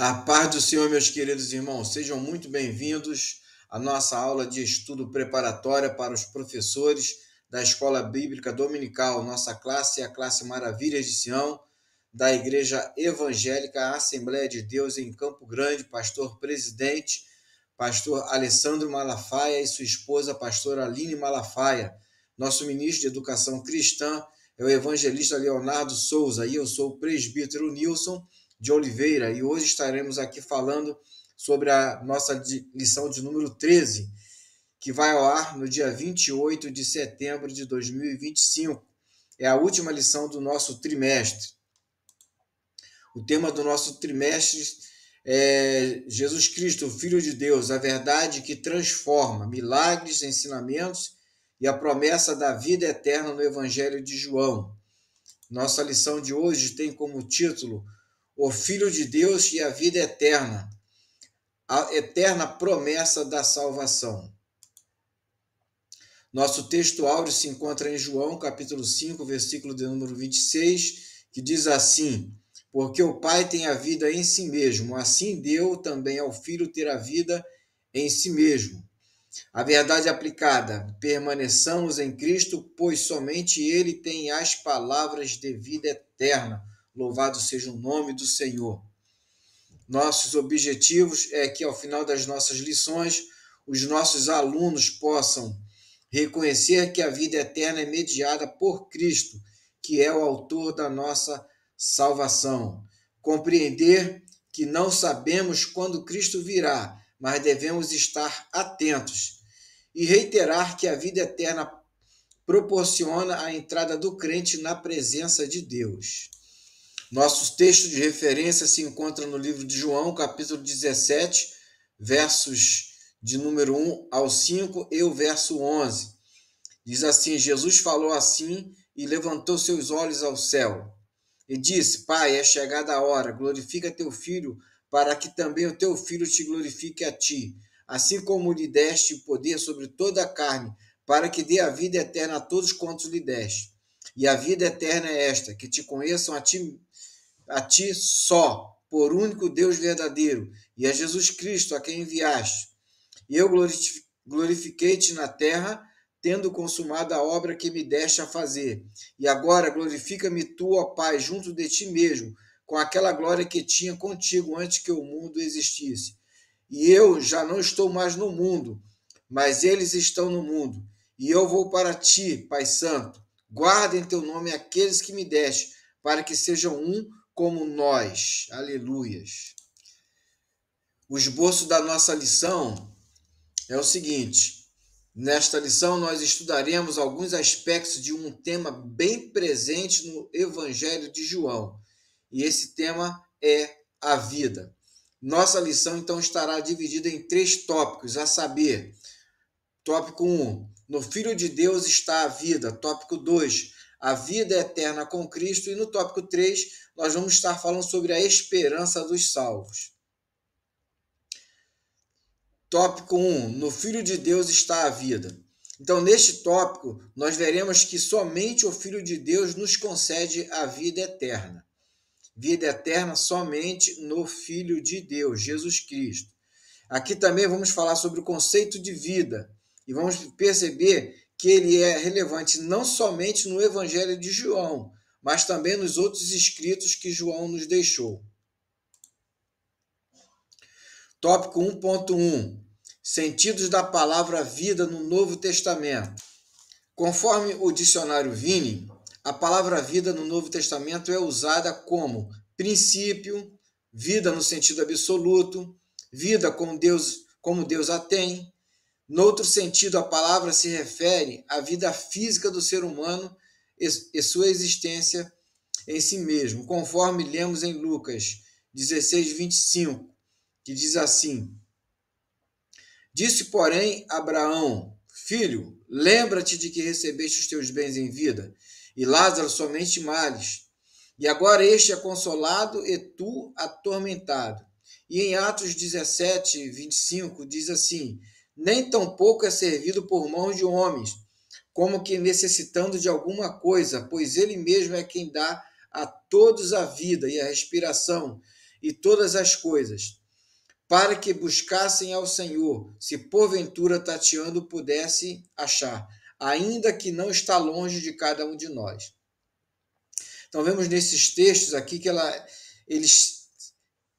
A paz do Senhor, meus queridos irmãos, sejam muito bem-vindos à nossa aula de estudo preparatória para os professores da Escola Bíblica Dominical. Nossa classe é a classe Maravilhas de Sião, da Igreja Evangélica Assembleia de Deus em Campo Grande, pastor-presidente, pastor Alessandro Malafaia e sua esposa, pastora Aline Malafaia. Nosso ministro de Educação Cristã é o evangelista Leonardo Souza e eu sou o presbítero Nilson de Oliveira, e hoje estaremos aqui falando sobre a nossa lição de número 13, que vai ao ar no dia 28 de setembro de 2025. É a última lição do nosso trimestre. O tema do nosso trimestre é Jesus Cristo, o Filho de Deus, a verdade que transforma, milagres, ensinamentos e a promessa da vida eterna no Evangelho de João. Nossa lição de hoje tem como título O Filho de Deus e a vida eterna, a eterna promessa da salvação. Nosso texto áureo se encontra em João, capítulo 5, versículo de número 26, que diz assim: Porque o Pai tem a vida em si mesmo, assim deu também ao Filho ter a vida em si mesmo. A verdade aplicada: permaneçamos em Cristo, pois somente Ele tem as palavras de vida eterna. Louvado seja o nome do Senhor. Nossos objetivos é que, ao final das nossas lições, os nossos alunos possam reconhecer que a vida eterna é mediada por Cristo, que é o autor da nossa salvação. Compreender que não sabemos quando Cristo virá, mas devemos estar atentos. E reiterar que a vida eterna proporciona a entrada do crente na presença de Deus. Nossos textos de referência se encontram no livro de João, capítulo 17, versos de número 1 ao 5 e o verso 11. Diz assim: Jesus falou assim e levantou seus olhos ao céu e disse: Pai, é chegada a hora, glorifica teu filho, para que também o teu filho te glorifique a ti, assim como lhe deste poder sobre toda a carne, para que dê a vida eterna a todos quantos lhe deste. E a vida eterna é esta, que te conheçam a ti só, por único Deus verdadeiro, e a Jesus Cristo, a quem enviaste. E eu glorifiquei-te na terra, tendo consumado a obra que me deste a fazer. E agora glorifica-me tu, ó Pai, junto de ti mesmo, com aquela glória que tinha contigo antes que o mundo existisse. E eu já não estou mais no mundo, mas eles estão no mundo. E eu vou para ti, Pai Santo. Guarda em teu nome aqueles que me deste, para que sejam um como nós. Aleluias. O esboço da nossa lição é o seguinte: nesta lição nós estudaremos alguns aspectos de um tema bem presente no Evangelho de João. E esse tema é a vida. Nossa lição então estará dividida em 3 tópicos, a saber: tópico 1, no Filho de Deus está a vida. Tópico 2, a vida eterna com Cristo. E no tópico 3, nós vamos estar falando sobre a esperança dos salvos. Tópico 1, no Filho de Deus está a vida. Então, neste tópico, nós veremos que somente o Filho de Deus nos concede a vida eterna. Vida eterna somente no Filho de Deus, Jesus Cristo. Aqui também vamos falar sobre o conceito de vida e vamos perceber que ele é relevante não somente no Evangelho de João, mas também nos outros escritos que João nos deixou. Tópico 1.1. Sentidos da palavra vida no Novo Testamento. Conforme o dicionário Vini, a palavra vida no Novo Testamento é usada como princípio, vida no sentido absoluto, vida como Deus a tem. No outro sentido, a palavra se refere à vida física do ser humano e sua existência em si mesmo, conforme lemos em Lucas 16:25, que diz assim: Disse, porém, Abraão: Filho, lembra-te de que recebeste os teus bens em vida, e Lázaro somente males. E agora este é consolado e tu atormentado. E em Atos 17:25 diz assim: Nem tampouco é servido por mãos de homens, como que necessitando de alguma coisa, pois ele mesmo é quem dá a todos a vida e a respiração, e todas as coisas, para que buscassem ao Senhor, se porventura tateando pudesse achar, ainda que não está longe de cada um de nós. Então vemos nesses textos aqui que ele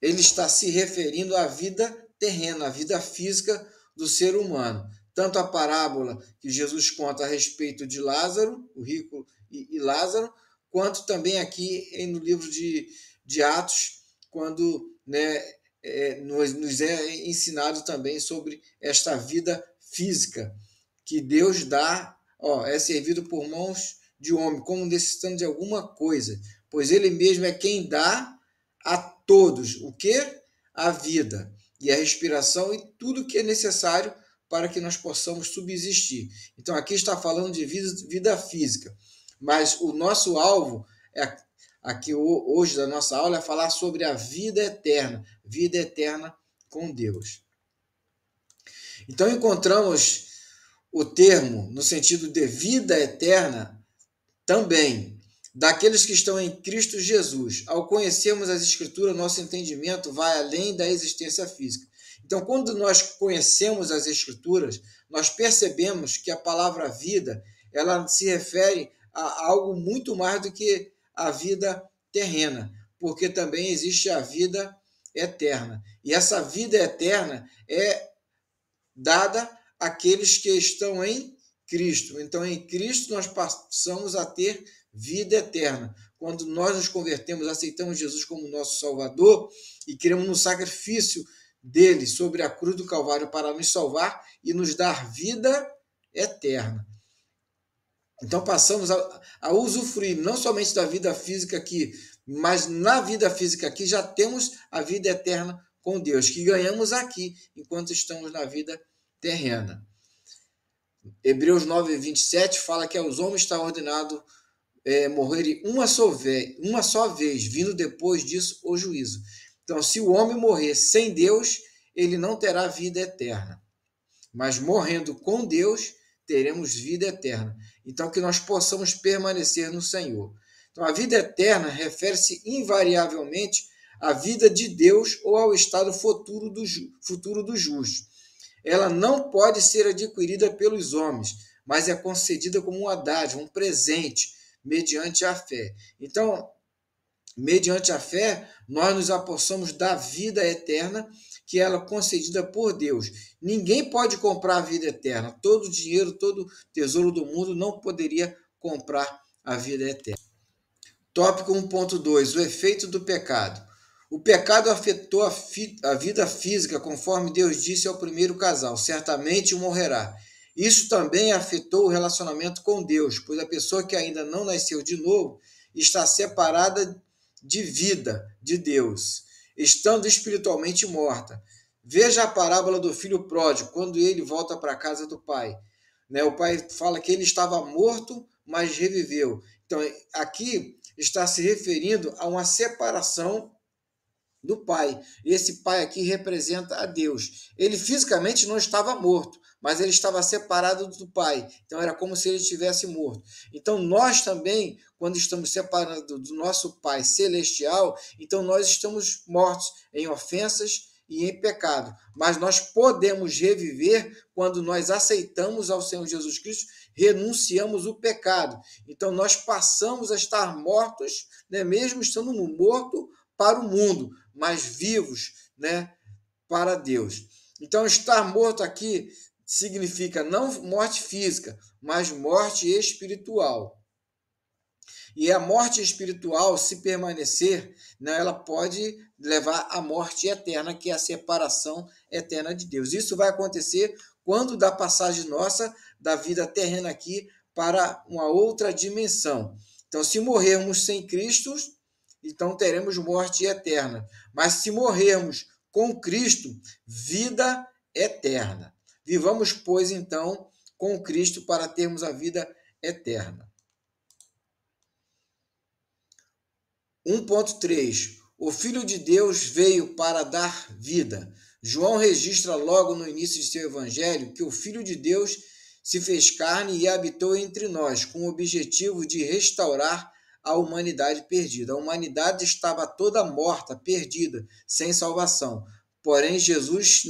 está se referindo à vida terrena, à vida física do ser humano. Tanto a parábola que Jesus conta a respeito de Lázaro, o rico e Lázaro, quanto também aqui no livro de Atos, quando nos é ensinado também sobre esta vida física que Deus dá, é servido por mãos de homem, como necessitando de alguma coisa, pois ele mesmo é quem dá a todos o que? A vida e a respiração e tudo que é necessário para que nós possamos subsistir. Então aqui está falando de vida física, mas o nosso alvo aqui hoje da nossa aula é falar sobre a vida eterna com Deus. Então encontramos o termo no sentido de vida eterna também daqueles que estão em Cristo Jesus. Ao conhecermos as Escrituras, nosso entendimento vai além da existência física. Então, quando nós conhecemos as Escrituras, nós percebemos que a palavra vida, ela se refere a algo muito mais do que a vida terrena, porque também existe a vida eterna. E essa vida eterna é dada àqueles que estão em Cristo. Então, em Cristo, nós passamos a ter vida eterna. Quando nós nos convertemos, aceitamos Jesus como nosso Salvador e cremos no sacrifício dele sobre a cruz do Calvário para nos salvar e nos dar vida eterna. Então, passamos a usufruir não somente da vida física aqui, mas na vida física aqui já temos a vida eterna com Deus, que ganhamos aqui enquanto estamos na vida terrena. Hebreus 9, 27 fala que aos homens está ordenado morrerem uma só vez, vindo depois disso o juízo. Então, se o homem morrer sem Deus, ele não terá vida eterna. Mas morrendo com Deus, teremos vida eterna. Então, que nós possamos permanecer no Senhor. Então, a vida eterna refere-se invariavelmente à vida de Deus ou ao estado futuro do justo. Ela não pode ser adquirida pelos homens, mas é concedida como uma dádiva, um presente, mediante a fé. Então, mediante a fé, nós nos apossamos da vida eterna, que ela é concedida por Deus. Ninguém pode comprar a vida eterna. Todo dinheiro, todo tesouro do mundo não poderia comprar a vida eterna. Tópico 1.2, o efeito do pecado. O pecado afetou a vida física, conforme Deus disse ao primeiro casal, certamente morrerá. Isso também afetou o relacionamento com Deus, pois a pessoa que ainda não nasceu de novo está separada de vida de Deus, estando espiritualmente morta. Veja a parábola do filho pródigo, quando ele volta para a casa do pai. O pai fala que ele estava morto, mas reviveu. Então, aqui está se referindo a uma separação do pai. Esse pai aqui representa a Deus. Ele fisicamente não estava morto, mas ele estava separado do pai. Então era como se ele estivesse morto. Então nós também, quando estamos separados do nosso Pai celestial, então nós estamos mortos em ofensas e em pecado. Mas nós podemos reviver quando nós aceitamos ao Senhor Jesus Cristo, renunciamos o pecado. Então nós passamos a estar mortos, mesmo estando morto para o mundo, mas vivos, para Deus. Então, estar morto aqui significa não morte física, mas morte espiritual. E a morte espiritual, se permanecer, ela pode levar à morte eterna, que é a separação eterna de Deus. Isso vai acontecer quando da passagem nossa da vida terrena aqui para uma outra dimensão. Então, se morrermos sem Cristo, então teremos morte eterna. Mas se morrermos com Cristo, vida eterna. Vivamos, pois, então, com Cristo para termos a vida eterna. 1.3. O Filho de Deus veio para dar vida. João registra logo no início de seu evangelho que o Filho de Deus se fez carne e habitou entre nós, com o objetivo de restaurar a humanidade perdida. A humanidade estava toda morta, perdida, sem salvação. Porém, Jesus,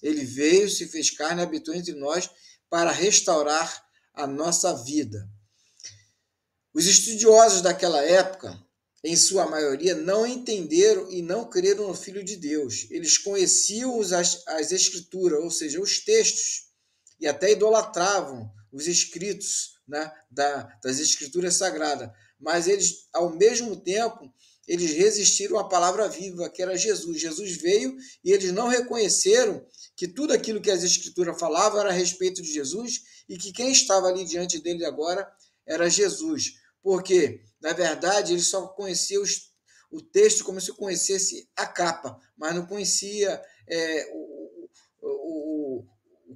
ele veio, se fez carne, habitou entre nós para restaurar a nossa vida. Os estudiosos daquela época, em sua maioria, não entenderam e não creram no Filho de Deus. Eles conheciam as Escrituras, ou seja, os textos, e até idolatravam os escritos, das Escrituras Sagradas. Mas eles, ao mesmo tempo, eles resistiram à palavra viva, que era Jesus. Jesus veio e eles não reconheceram que tudo aquilo que as Escrituras falavam era a respeito de Jesus e que quem estava ali diante dele agora era Jesus. Porque, na verdade, ele só conhecia o texto como se conhecesse a capa, mas não conhecia o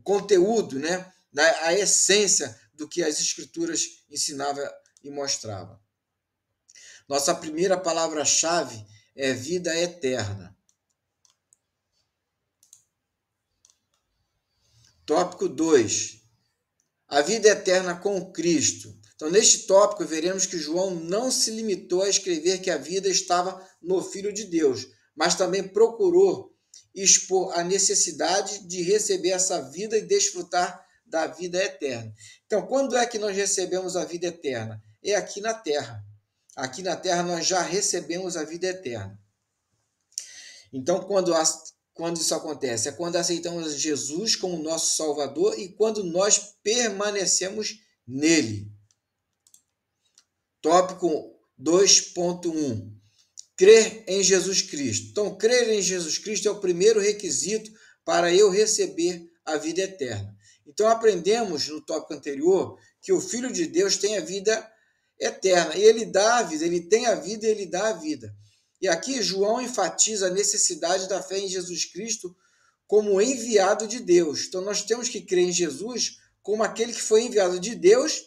conteúdo, a essência do que as Escrituras ensinavam e mostravam. Nossa primeira palavra-chave é vida eterna. Tópico 2. A vida eterna com Cristo. Então, neste tópico, veremos que João não se limitou a escrever que a vida estava no Filho de Deus, mas também procurou expor a necessidade de receber essa vida e desfrutar da vida eterna. Então, quando é que nós recebemos a vida eterna? É aqui na Terra. Aqui na Terra nós já recebemos a vida eterna. Então, quando isso acontece? É quando aceitamos Jesus como nosso Salvador e quando nós permanecemos nele. Tópico 2.1. Crer em Jesus Cristo. Então, crer em Jesus Cristo é o primeiro requisito para eu receber a vida eterna. Então, aprendemos no tópico anterior que o Filho de Deus tem a vida eterna. E ele dá a vida, ele tem a vida e ele dá a vida. E aqui João enfatiza a necessidade da fé em Jesus Cristo como enviado de Deus. Então, nós temos que crer em Jesus como aquele que foi enviado de Deus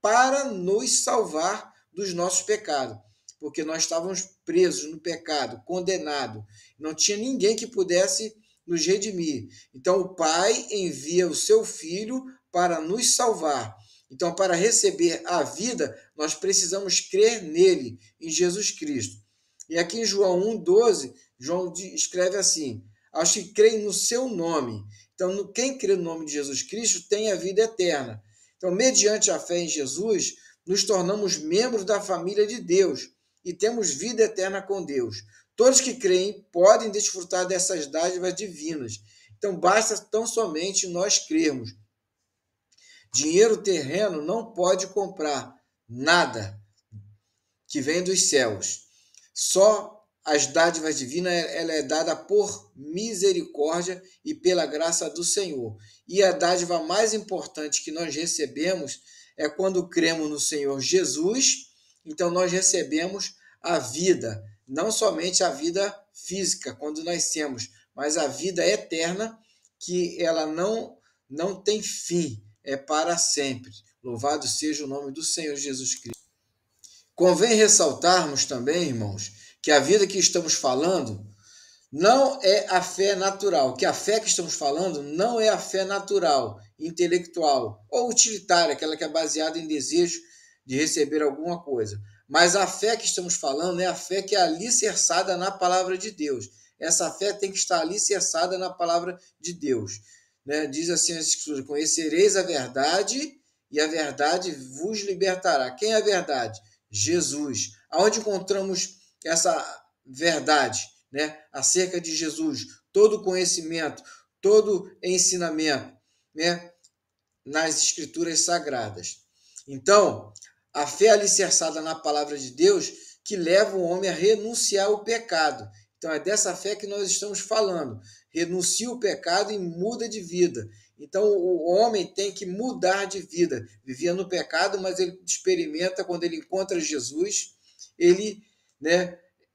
para nos salvar dos nossos pecados, porque nós estávamos presos no pecado, condenados. Não tinha ninguém que pudesse nos redimir. Então, o Pai envia o seu Filho para nos salvar. Então, para receber a vida, nós precisamos crer nele, em Jesus Cristo. E aqui em João 1,12, João escreve assim: aos que creem no seu nome. Então, quem crê no nome de Jesus Cristo tem a vida eterna. Então, mediante a fé em Jesus, nos tornamos membros da família de Deus e temos vida eterna com Deus. Todos que creem podem desfrutar dessas dádivas divinas. Então, basta tão somente nós crermos. Dinheiro terreno não pode comprar nada que vem dos céus. Só as dádivas divinas ela é dada por misericórdia e pela graça do Senhor. E a dádiva mais importante que nós recebemos é quando cremos no Senhor Jesus. Então nós recebemos a vida, não somente a vida física quando nascemos, mas a vida eterna, que ela não tem fim, é para sempre. Louvado seja o nome do Senhor Jesus Cristo. Convém ressaltarmos também, irmãos, que a vida que estamos falando não é a fé natural, que a fé que estamos falando não é a fé natural, intelectual ou utilitária, aquela que é baseada em desejo de receber alguma coisa. Mas a fé que estamos falando é a fé que é alicerçada na palavra de Deus. Essa fé tem que estar alicerçada na palavra de Deus. Diz assim as Escrituras: conhecereis a verdade e a verdade vos libertará. Quem é a verdade? Jesus. Aonde encontramos essa verdade, acerca de Jesus? Todo conhecimento, todo ensinamento, nas Escrituras Sagradas. Então, a fé alicerçada na palavra de Deus que leva o homem a renunciar ao pecado. Então, é dessa fé que nós estamos falando. Renuncia o pecado e muda de vida. Então, o homem tem que mudar de vida. Vivia no pecado, mas ele experimenta, quando ele encontra Jesus, ele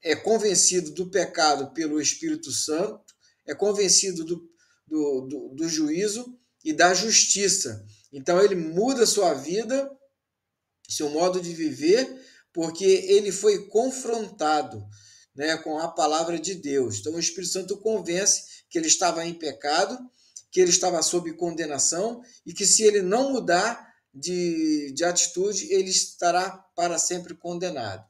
é convencido do pecado pelo Espírito Santo, é convencido do juízo e da justiça. Então, ele muda a sua vida, seu modo de viver, porque ele foi confrontado com a palavra de Deus. Então, o Espírito Santo convence que ele estava em pecado, que ele estava sob condenação e que, se ele não mudar de atitude, ele estará para sempre condenado.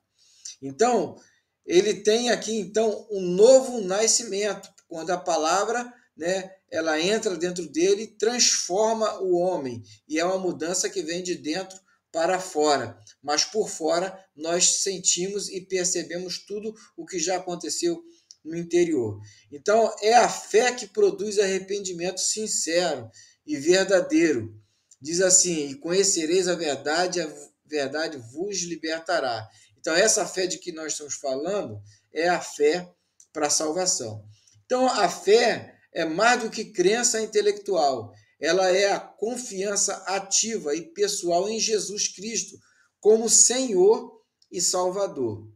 Então, ele tem aqui então um novo nascimento, quando a palavra, né, ela entra dentro dele, transforma o homem, e é uma mudança que vem de dentro para fora, mas por fora nós sentimos e percebemos tudo o que já aconteceu no interior. Então, é a fé que produz arrependimento sincero e verdadeiro. Diz assim: e conhecereis a verdade vos libertará. Então, essa fé de que nós estamos falando é a fé para a salvação. Então, a fé é mais do que crença intelectual, ela é a confiança ativa e pessoal em Jesus Cristo como Senhor e Salvador,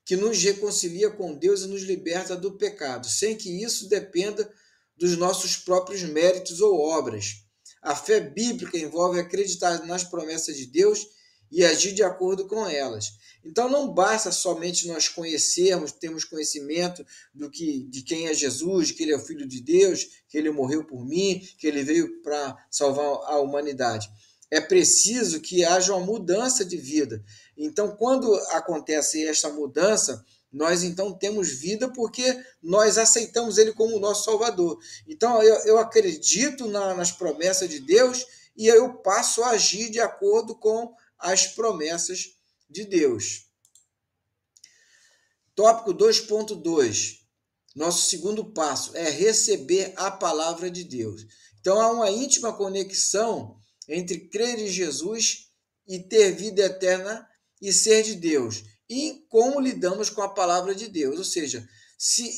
que nos reconcilia com Deus e nos liberta do pecado, sem que isso dependa dos nossos próprios méritos ou obras. A fé bíblica envolve acreditar nas promessas de Deus e agir de acordo com elas. Então não basta somente nós conhecermos, termos conhecimento de quem é Jesus, que ele é o Filho de Deus, que ele morreu por mim, que ele veio para salvar a humanidade. É preciso que haja uma mudança de vida. Então, quando acontece esta mudança, nós então temos vida porque nós aceitamos ele como nosso Salvador. Então, eu acredito nas promessas de Deus e eu passo a agir de acordo com as promessas de Deus. Tópico 2.2. Nosso segundo passo é receber a palavra de Deus. Então, há uma íntima conexão entre crer em Jesus e ter vida eterna e ser de Deus. E como lidamos com a palavra de Deus. Ou seja, se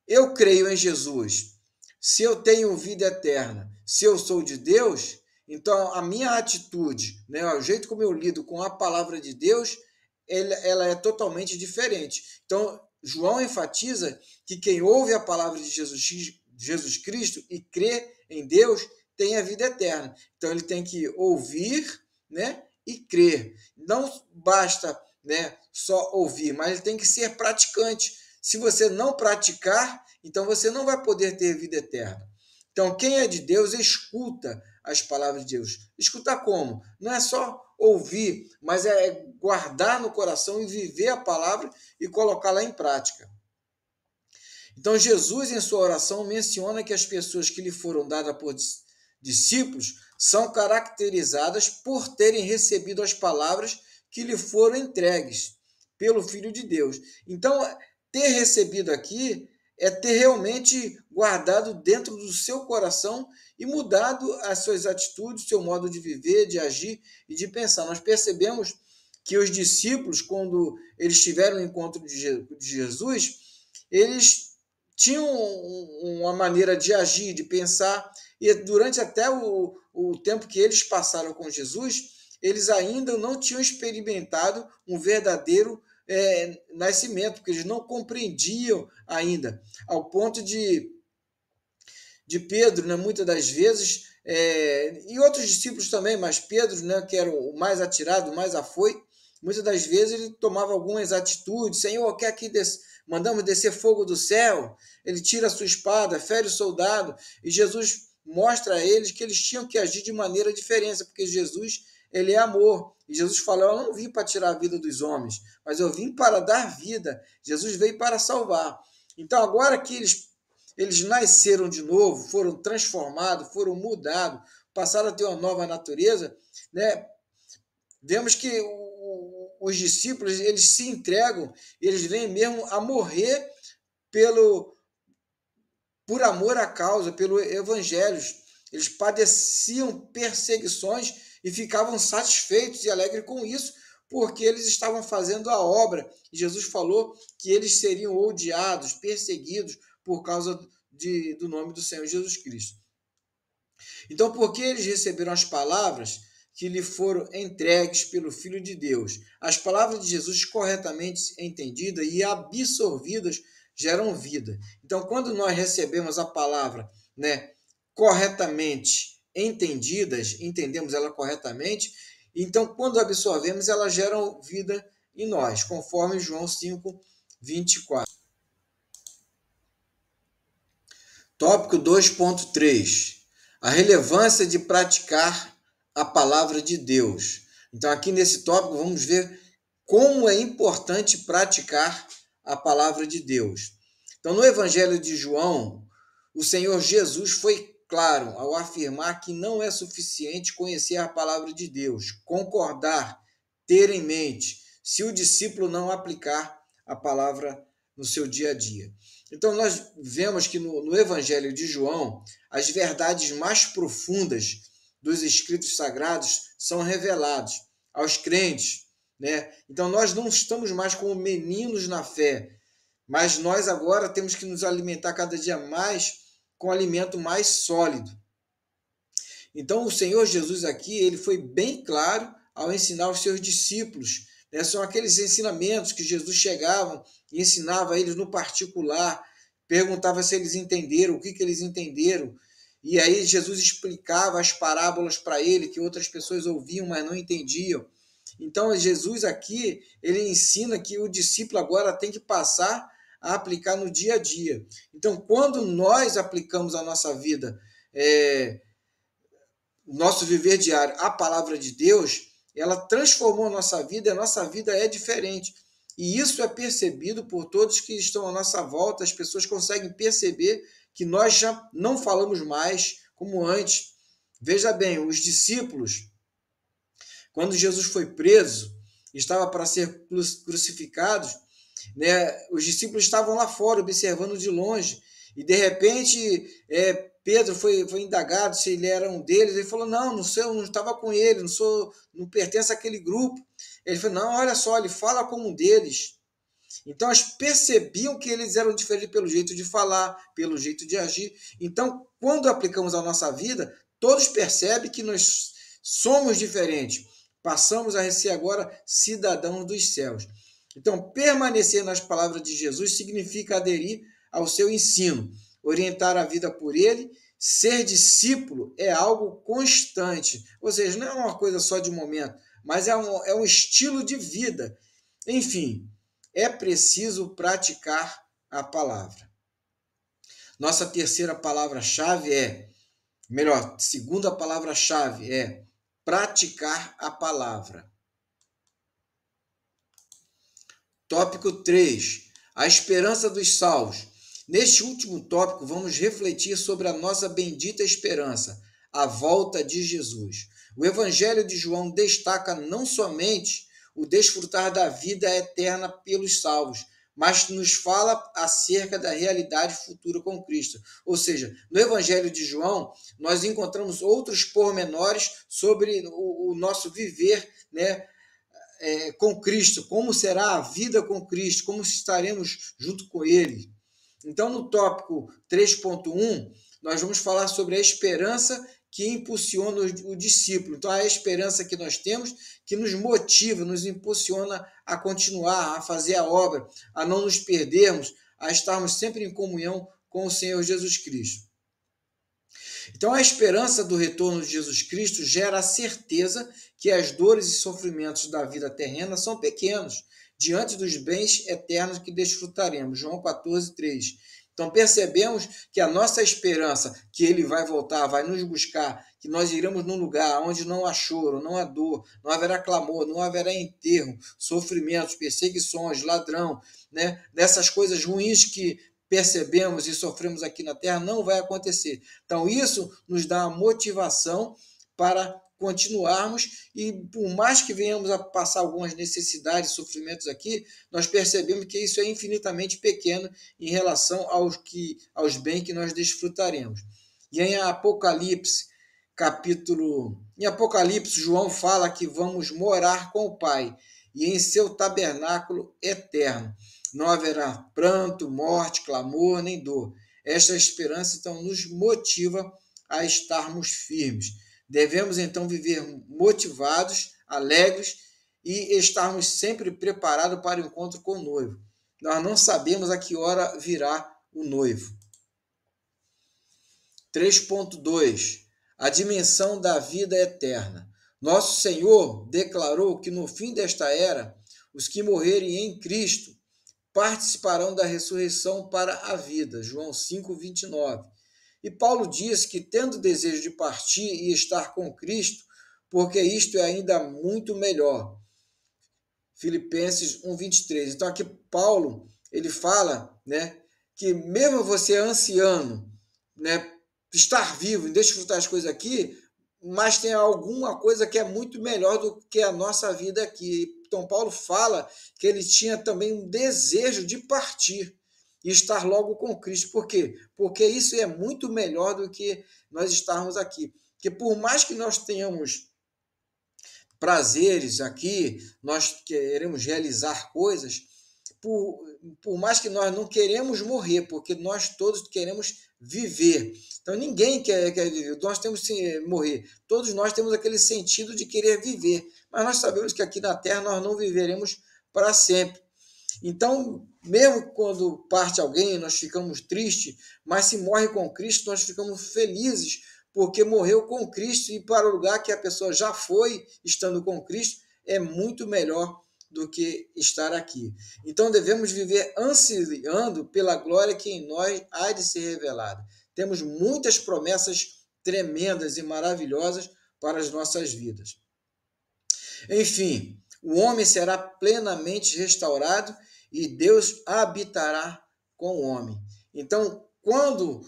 eu creio em Jesus, se eu tenho vida eterna, se eu sou de Deus, então a minha atitude, né, o jeito como eu lido com a palavra de Deus, ela é totalmente diferente. Então, João enfatiza que quem ouve a palavra de Jesus Cristo e crê em Deus tem a vida eterna. Então, ele tem que ouvir, né, e crer. Não basta, né, só ouvir, mas ele tem que ser praticante. Se você não praticar, então você não vai poder ter vida eterna. Então, quem é de Deus, escuta as palavras de Deus. Escutar como? Não é só ouvir, mas é guardar no coração e viver a palavra e colocá-la em prática. Então, Jesus, em sua oração, menciona que as pessoas que lhe foram dadas por discípulos são caracterizadas por terem recebido as palavras que lhe foram entregues pelo Filho de Deus. Então, ter recebido aqui é ter realmente guardado dentro do seu coração e mudado as suas atitudes, seu modo de viver, de agir e de pensar. Nós percebemos que os discípulos, quando eles tiveram o encontro de Jesus, eles tinham uma maneira de agir, de pensar, e durante até o tempo que eles passaram com Jesus, eles ainda não tinham experimentado um verdadeiro nascimento, porque eles não compreendiam ainda, ao ponto de Pedro, né, muitas das vezes, e outros discípulos também, mas Pedro, né, que era o mais atirado, o mais afoito, muitas das vezes ele tomava algumas atitudes: Senhor, quer que mandamos descer fogo do céu? Ele tira a sua espada, fere o soldado, e Jesus mostra a eles que eles tinham que agir de maneira diferente, porque Jesus, ele é amor. E Jesus falou: eu não vim para tirar a vida dos homens, mas eu vim para dar vida. Jesus veio para salvar. Então, agora que eles nasceram de novo, foram transformados, foram mudados, passaram a ter uma nova natureza, né? Vemos que os discípulos, eles se entregam, eles vêm mesmo a morrer por amor à causa, pelo evangelho. Eles padeciam perseguições e ficavam satisfeitos e alegres com isso, porque eles estavam fazendo a obra. Jesus falou que eles seriam odiados, perseguidos por causa do nome do Senhor Jesus Cristo. Então, porque eles receberam as palavras que lhe foram entregues pelo Filho de Deus, as palavras de Jesus corretamente entendidas e absorvidas geram vida. Então, quando nós recebemos a palavra, né, corretamente entendidas, entendemos ela corretamente, então, quando absorvemos, ela gera vida em nós, conforme João 5:24. Tópico 2.3. A relevância de praticar a palavra de Deus. Então, aqui nesse tópico, vamos ver como é importante praticar a palavra de Deus. Então, no Evangelho de João, o Senhor Jesus foi claro ao afirmar que não é suficiente conhecer a palavra de Deus, concordar, ter em mente, se o discípulo não aplicar a palavra no seu dia a dia. Então, nós vemos que no Evangelho de João, as verdades mais profundas dos escritos sagrados são reveladas aos crentes, né? Então, nós não estamos mais como meninos na fé, mas nós agora temos que nos alimentar cada dia mais com alimento mais sólido. Então, o Senhor Jesus aqui, ele foi bem claro ao ensinar os seus discípulos, né? São aqueles ensinamentos que Jesus chegava e ensinava a eles no particular, perguntava se eles entenderam, o que eles entenderam, e aí Jesus explicava as parábolas para ele, que outras pessoas ouviam, mas não entendiam. Então, Jesus aqui, ele ensina que o discípulo agora tem que passar a aplicar no dia a dia. Então, quando nós aplicamos a nossa vida, nosso viver diário, a palavra de Deus, ela transformou a nossa vida e a nossa vida é diferente. E isso é percebido por todos que estão à nossa volta, as pessoas conseguem perceber que nós já não falamos mais como antes. Veja bem, os discípulos, quando Jesus foi preso, estava para ser crucificado, né, os discípulos estavam lá fora, observando de longe, e de repente Pedro foi indagado se ele era um deles. Ele falou: não não estava com ele, não pertence àquele grupo. Ele falou: não, olha só, ele fala como um deles. Então, eles percebiam que eles eram diferentes pelo jeito de falar, pelo jeito de agir. Então, quando aplicamos a nossa vida, todos percebem que nós somos diferentes. Passamos a ser agora cidadãos dos céus. Então, permanecer nas palavras de Jesus significa aderir ao seu ensino, orientar a vida por ele. Ser discípulo é algo constante, ou seja, não é uma coisa só de momento, mas é um estilo de vida. Enfim, é preciso praticar a palavra. Nossa terceira palavra-chave segunda palavra-chave é praticar a palavra. Tópico 3. A esperança dos salvos. Neste último tópico, vamos refletir sobre a nossa bendita esperança, a volta de Jesus. O Evangelho de João destaca não somente o desfrutar da vida eterna pelos salvos, mas nos fala acerca da realidade futura com Cristo. Ou seja, no Evangelho de João, nós encontramos outros pormenores sobre o nosso viver, né, com Cristo, como será a vida com Cristo, como estaremos junto com Ele. Então, no tópico 3.1, nós vamos falar sobre a esperança que impulsiona o discípulo. Então, a esperança que nós temos, que nos motiva, nos impulsiona a continuar, a fazer a obra, a não nos perdermos, a estarmos sempre em comunhão com o Senhor Jesus Cristo. Então, a esperança do retorno de Jesus Cristo gera a certeza que as dores e sofrimentos da vida terrena são pequenos diante dos bens eternos que desfrutaremos. João 14:3. Então, percebemos que a nossa esperança, que ele vai voltar, vai nos buscar, que nós iremos num lugar onde não há choro, não há dor, não haverá clamor, não haverá enterro, sofrimentos, perseguições, ladrão, né? Dessas coisas ruins que percebemos e sofremos aqui na Terra, não vai acontecer. Então, isso nos dá a motivação para continuarmos, e por mais que venhamos a passar algumas necessidades, sofrimentos aqui, nós percebemos que isso é infinitamente pequeno em relação aos bens que nós desfrutaremos. E em Apocalipse, João fala que vamos morar com o Pai e em seu tabernáculo eterno. Não haverá pranto, morte, clamor, nem dor. Esta esperança, então, nos motiva a estarmos firmes. Devemos, então, viver motivados, alegres e estarmos sempre preparados para o encontro com o noivo. Nós não sabemos a que hora virá o noivo. 3.2. A dimensão da vida eterna. Nosso Senhor declarou que no fim desta era, os que morrerem em Cristo participarão da ressurreição para a vida. João 5:29. E Paulo diz que, tendo desejo de partir e estar com Cristo, porque isto é ainda muito melhor. Filipenses 1:23. Então aqui Paulo, ele fala, né, que mesmo você anciano, né, estar vivo e desfrutar as coisas aqui, mas tem alguma coisa que é muito melhor do que a nossa vida aqui. Então Paulo fala que ele tinha também um desejo de partir e estar logo com Cristo. Por quê? Porque isso é muito melhor do que nós estarmos aqui. Porque por mais que nós tenhamos prazeres aqui, nós queremos realizar coisas, por, por mais que nós não queremos morrer, porque nós todos queremos viver. Então ninguém quer viver, nós temos que morrer. Todos nós temos aquele sentido de querer viver, mas nós sabemos que aqui na Terra nós não viveremos para sempre. Então, mesmo quando parte alguém, nós ficamos tristes, mas se morre com Cristo, nós ficamos felizes, porque morreu com Cristo e para o lugar que a pessoa já foi, estando com Cristo, é muito melhor do que estar aqui. Então, devemos viver ansiando pela glória que em nós há de ser revelada. Temos muitas promessas tremendas e maravilhosas para as nossas vidas. Enfim, o homem será plenamente restaurado e Deus habitará com o homem. Então, quando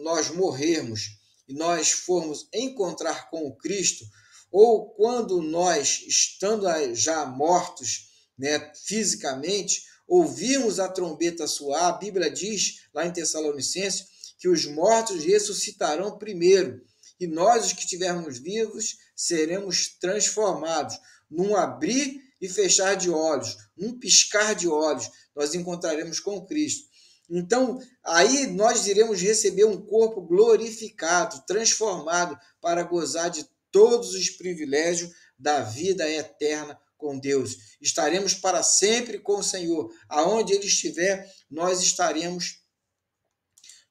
nós morrermos e nós formos encontrar com o Cristo, ou quando nós, estando já mortos, né, fisicamente, ouvirmos a trombeta soar, a Bíblia diz, lá em Tessalonicenses, que os mortos ressuscitarão primeiro, e nós, os que estivermos vivos, seremos transformados. Num abrir e fechar de olhos, num piscar de olhos, nós encontraremos com Cristo. Então, aí nós iremos receber um corpo glorificado, transformado, para gozar de todos os privilégios da vida eterna com Deus. Estaremos para sempre com o Senhor. Aonde Ele estiver, nós estaremos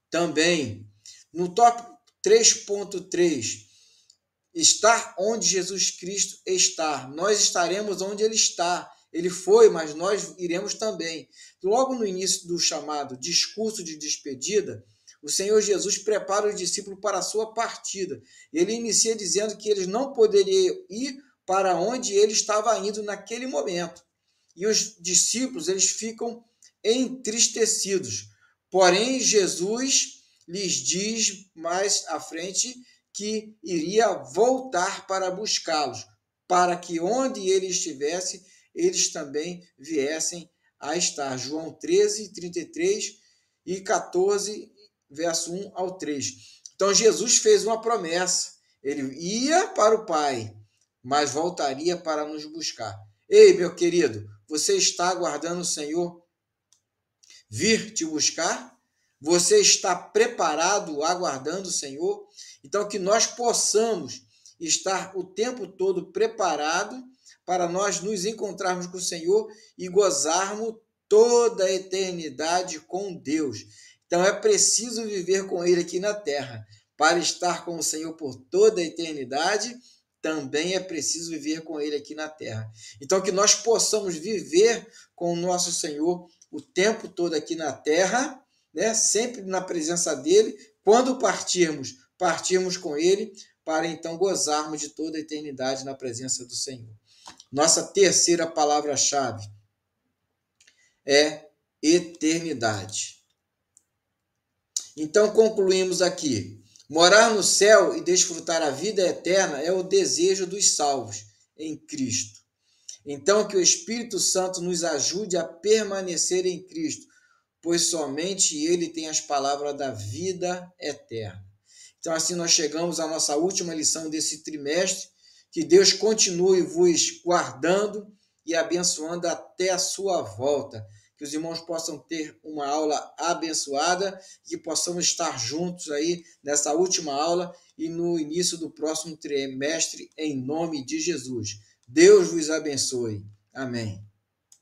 também. No tópico 3.3, estar onde Jesus Cristo está. Nós estaremos onde Ele está. Ele foi, mas nós iremos também. Logo no início do chamado discurso de despedida, o Senhor Jesus prepara os discípulos para a sua partida. Ele inicia dizendo que eles não poderiam ir para onde ele estava indo naquele momento. E os discípulos, eles ficam entristecidos. Porém, Jesus lhes diz mais à frente que iria voltar para buscá-los, para que onde ele estivesse, eles também viessem a estar. João 13, 33 e 14, verso 1 ao 3. Então, Jesus fez uma promessa. Ele ia para o Pai, mas voltaria para nos buscar. Ei, meu querido, você está aguardando o Senhor vir te buscar? Você está preparado, aguardando o Senhor? Então, que nós possamos estar o tempo todo preparado para nós nos encontrarmos com o Senhor e gozarmos toda a eternidade com Deus. Então, é preciso viver com Ele aqui na terra. Para estar com o Senhor por toda a eternidade, também é preciso viver com Ele aqui na terra. Então, que nós possamos viver com o nosso Senhor o tempo todo aqui na terra, né? Sempre na presença dEle. Quando partirmos com Ele, para então gozarmos de toda a eternidade na presença do Senhor. Nossa terceira palavra-chave é eternidade. Então, concluímos aqui. Morar no céu e desfrutar a vida eterna é o desejo dos salvos em Cristo. Então, que o Espírito Santo nos ajude a permanecer em Cristo, pois somente Ele tem as palavras da vida eterna. Então, assim nós chegamos à nossa última lição desse trimestre. Que Deus continue vos guardando e abençoando até a sua volta. Que os irmãos possam ter uma aula abençoada, que possamos estar juntos aí nessa última aula e no início do próximo trimestre, em nome de Jesus. Deus vos abençoe. Amém.